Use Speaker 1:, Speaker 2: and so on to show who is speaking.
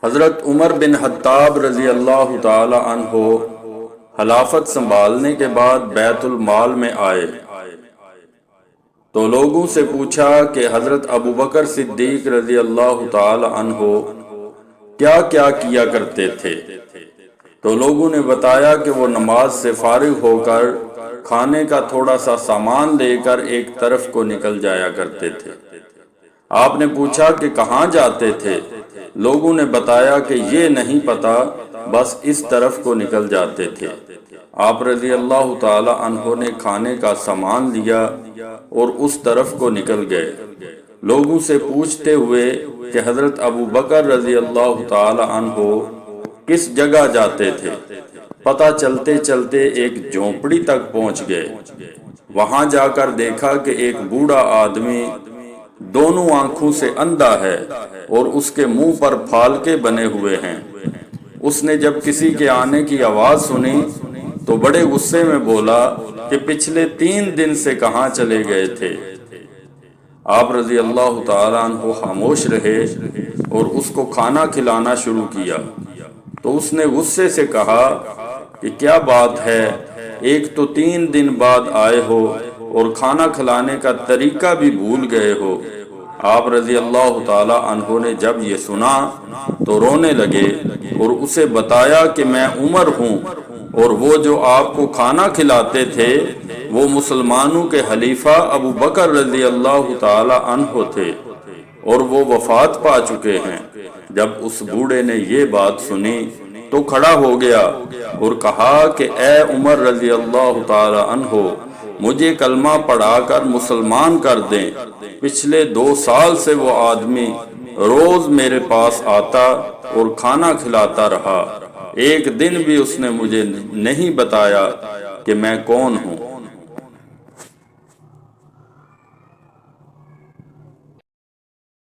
Speaker 1: حضرت عمر بن خطاب رضی اللہ تعالی عنہ خلافت سنبھالنے کے بعد بیت المال میں آئے تو لوگوں سے پوچھا کہ حضرت ابو بکر صدیق رضی اللہ تعالی عنہ کیا کیا کیا کرتے تھے؟ تو لوگوں نے بتایا کہ وہ نماز سے فارغ ہو کر کھانے کا تھوڑا سا سامان لے کر ایک طرف کو نکل جایا کرتے تھے۔ آپ نے پوچھا کہ کہاں جاتے تھے؟ لوگوں نے بتایا کہ یہ نہیں پتا، بس اس طرف کو نکل جاتے تھے۔ آپ رضی اللہ تعالی عنہ نے کھانے کا سامان لیا اور اس طرف کو نکل گئے، لوگوں سے پوچھتے ہوئے کہ حضرت ابو بکر رضی اللہ تعالی عنہ کس جگہ جاتے تھے؟ پتہ چلتے چلتے ایک جھونپڑی تک پہنچ گئے۔ وہاں جا کر دیکھا کہ ایک بوڑھا آدمی دونوں آنکھوں سے اندھا ہے اور اس کے منہ پر پھالکے بنے ہوئے ہیں۔ اس نے جب کسی کے آنے کی آواز سنی تو بڑے غصے میں بولا کہ پچھلے 3 دن سے کہاں چلے گئے تھے؟ آپ رضی اللہ تعالیٰ عنہ خاموش رہے اور اس کو کھانا کھلانا شروع کیا تو اس نے غصے سے کہا کہ کیا بات ہے، ایک تو 3 دن بعد آئے ہو اور کھانا کھلانے کا طریقہ بھی بھول گئے ہو۔ آپ رضی اللہ تعالی عنہ نے جب یہ سنا تو رونے لگے اور اسے بتایا کہ میں عمر ہوں اور وہ جو آپ کو کھانا کھلاتے تھے وہ مسلمانوں کے خلیفہ ابو بکر رضی اللہ تعالی عنہ تھے اور وہ وفات پا چکے ہیں۔ جب اس بوڑھے نے یہ بات سنی تو کھڑا ہو گیا اور کہا کہ اے عمر رضی اللہ تعالی عنہ، مجھے کلمہ پڑھا کر مسلمان کر دیں۔ پچھلے 2 سال سے وہ آدمی روز میرے پاس آتا اور کھانا کھلاتا رہا، ایک دن بھی اس نے مجھے نہیں بتایا کہ میں کون ہوں۔